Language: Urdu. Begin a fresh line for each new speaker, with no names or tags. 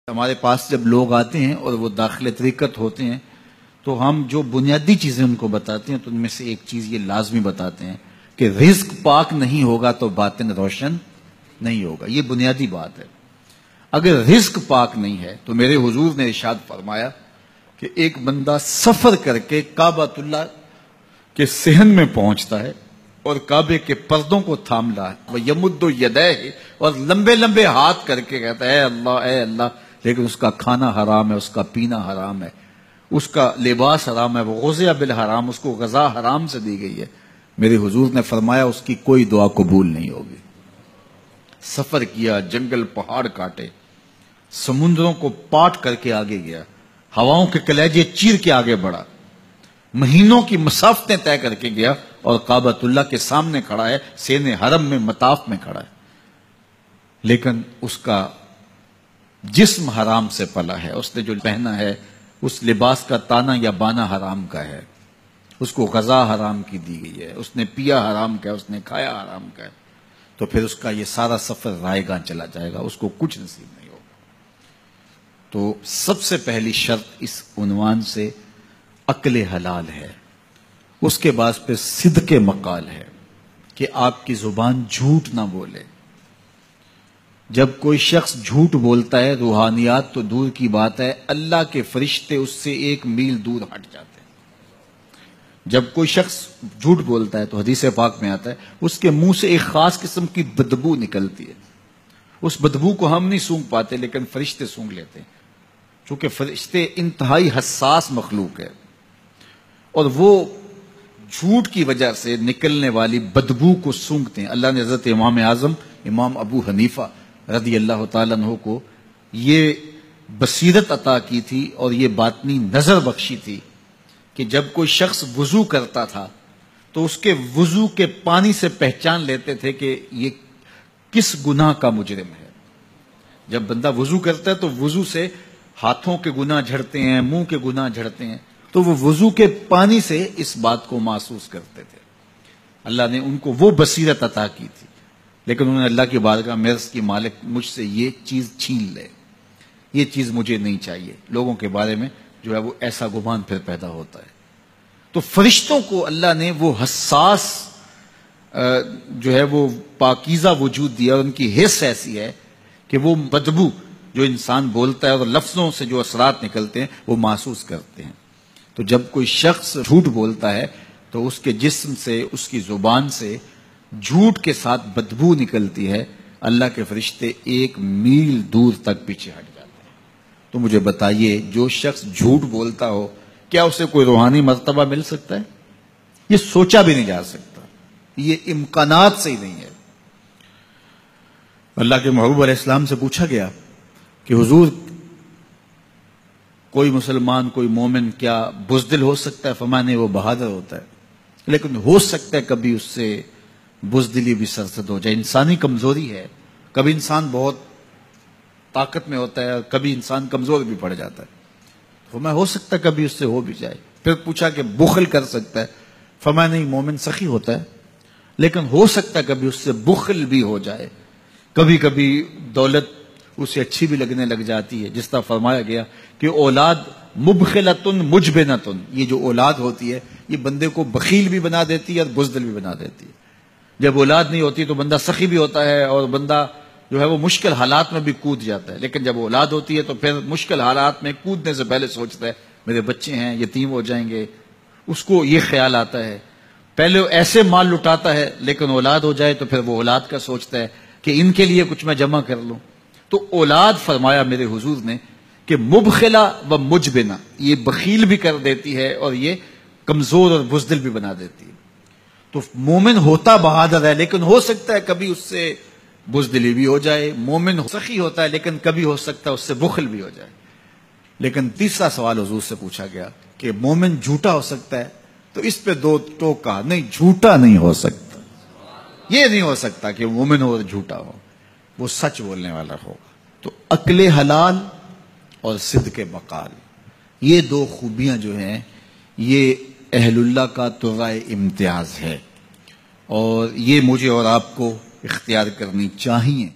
ہمارے پاس جب لوگ آتے ہیں اور وہ داخل طریقت ہوتے ہیں تو ہم جو بنیادی چیزیں ان کو بتاتے ہیں تو ان میں سے ایک چیز یہ لازمی بتاتے ہیں کہ رزق پاک نہیں ہوگا تو باطن روشن نہیں ہوگا. یہ بنیادی بات ہے. اگر رزق پاک نہیں ہے تو میرے حضور نے ارشاد فرمایا کہ ایک بندہ سفر کر کے کعبۃ اللہ کے صحن میں پہنچتا ہے اور کعبے کے پردوں کو تھام رہا ہے وہ یمد یدیہ اور لمبے لمبے ہاتھ کر کے کہتا ہے اے اللہ, لیکن اس کا کھانا حرام ہے, اس کا پینا حرام ہے, اس کا لباس حرام ہے, وہ غزیہ بالحرام, اس کو غذا حرام سے دی گئی ہے. میرے حضور نے فرمایا اس کی کوئی دعا قبول نہیں ہوگی. سفر کیا, جنگل پہاڑ کاٹے, سمندروں کو پاٹ کر کے آگے گیا, ہواؤں کے کلیجے چیر کے آگے بڑھا, مہینوں کی مسافتیں طے کر کے گیا اور کعبۃ اللہ کے سامنے کھڑا ہے, سین حرم میں مطاف میں کھڑا ہے, لیکن اس کا جسم حرام سے پلا ہے. اس نے جو پہنا ہے اس لباس کا تانا یا بانا حرام کا ہے, اس کو غذا حرام کی دی گئی ہے, اس نے پیا حرام کا ہے, اس نے کھایا حرام کا ہے, تو پھر اس کا یہ سارا سفر رائے گاں چلا جائے گا, اس کو کچھ نصیب نہیں ہوگا. تو سب سے پہلی شرط اس عنوان سے عقل حلال ہے. اس کے بعد پھر صدق مقال ہے کہ آپ کی زبان جھوٹ نہ بولے. جب کوئی شخص جھوٹ بولتا ہے, روحانیات تو دور کی بات ہے, اللہ کے فرشتے اس سے 1 میل دور ہٹ جاتے ہیں. جب کوئی شخص جھوٹ بولتا ہے تو حدیث پاک میں آتا ہے اس کے منہ سے ایک خاص قسم کی بدبو نکلتی ہے. اس بدبو کو ہم نہیں سونگھ پاتے لیکن فرشتے سونگھ لیتے ہیں, چونکہ فرشتے انتہائی حساس مخلوق ہے اور وہ جھوٹ کی وجہ سے نکلنے والی بدبو کو سونگھتے ہیں. اللہ نے حضرت امام اعظم امام ابو حنیفہ رضی اللہ تعالیٰ عنہ کو یہ بصیرت عطا کی تھی اور یہ باطنی نظر بخشی تھی کہ جب کوئی شخص وضو کرتا تھا تو اس کے وضو کے پانی سے پہچان لیتے تھے کہ یہ کس گناہ کا مجرم ہے. جب بندہ وضو کرتا ہے تو وضو سے ہاتھوں کے گناہ جھڑتے ہیں, منہ کے گناہ جھڑتے ہیں, تو وہ وضو کے پانی سے اس بات کو محسوس کرتے تھے. اللہ نے ان کو وہ بصیرت عطا کی تھی, لیکن انہوں نے اللہ کی بارگاہ میں عرض کی مالک مجھ سے یہ چیز چھین لے, یہ چیز مجھے نہیں چاہیے. لوگوں کے بارے میں جو ہے وہ ایسا گمان پھر پیدا ہوتا ہے. تو فرشتوں کو اللہ نے وہ حساس جو ہے وہ پاکیزہ وجود دیا, ان کی حس ایسی ہے کہ وہ بدبو جو انسان بولتا ہے اور لفظوں سے جو اثرات نکلتے ہیں وہ محسوس کرتے ہیں. تو جب کوئی شخص جھوٹ بولتا ہے تو اس کے جسم سے, اس کی زبان سے جھوٹ کے ساتھ بدبو نکلتی ہے. اللہ کے فرشتے 1 میل دور تک پیچھے ہٹ جاتے ہیں. تو مجھے بتائیے, جو شخص جھوٹ بولتا ہو کیا اسے کوئی روحانی مرتبہ مل سکتا ہے؟ یہ سوچا بھی نہیں جا سکتا, یہ امکانات سے ہی نہیں ہے. اللہ کے محبوب علیہ السلام سے پوچھا گیا کہ حضور کوئی مسلمان, کوئی مومن کیا بزدل ہو سکتا ہے؟ فرمایا نہیں, وہ بہادر ہوتا ہے, لیکن ہو سکتا ہے کبھی اس سے بزدلی بھی سرزد ہو جائے. انسانی کمزوری ہے, کبھی انسان بہت طاقت میں ہوتا ہے اور کبھی انسان کمزور بھی پڑ جاتا ہے. فرمایا ہو سکتا ہے کبھی اس سے ہو بھی جائے. پھر پوچھا کہ بخل کر سکتا ہے؟ فرمایا نہیں, مومن سخی ہوتا ہے لیکن ہو سکتا ہے کبھی اس سے بخل بھی ہو جائے. کبھی کبھی دولت اسے اچھی بھی لگنے لگ جاتی ہے, جس طرح فرمایا گیا کہ اولاد مبخلتن مجبنتن, یہ جو اولاد ہوتی ہے یہ بندے کو بخیل بھی بنا دیتی ہے اور بزدل بھی بنا دیتی ہے. جب اولاد نہیں ہوتی تو بندہ سخی بھی ہوتا ہے اور بندہ جو ہے وہ مشکل حالات میں بھی کود جاتا ہے, لیکن جب اولاد ہوتی ہے تو پھر مشکل حالات میں کودنے سے پہلے سوچتا ہے میرے بچے ہیں یتیم ہو جائیں گے. اس کو یہ خیال آتا ہے, پہلے ایسے مال لٹاتا ہے لیکن اولاد ہو جائے تو پھر وہ اولاد کا سوچتا ہے کہ ان کے لیے کچھ میں جمع کر لوں. تو اولاد فرمایا میرے حضور نے کہ مبخلہ و مجبنہ, یہ بخیل بھی کر دیتی ہے اور یہ کمزور اور بزدل بھی بنا دیتی ہے. تو مومن ہوتا بہادر ہے لیکن ہو سکتا ہے کبھی اس سے بزدلی بھی ہو جائے. مومن سخی ہوتا ہے لیکن کبھی ہو سکتا ہے اس سے بخل بھی ہو جائے. لیکن تیسرا سوال حضور سے پوچھا گیا کہ مومن جھوٹا ہو سکتا ہے؟ تو اس پہ 2 ٹوک کہا, نہیں, جھوٹا نہیں ہو سکتا. یہ نہیں ہو سکتا کہ مومن ہو اور جھوٹا ہو, وہ سچ بولنے والا ہوگا. تو عقل حلال اور صدق مقال, یہ 2 خوبیاں جو ہیں یہ اہل اللہ کا ترائے امتیاز ہے اور یہ مجھے اور آپ کو اختیار کرنی چاہیے.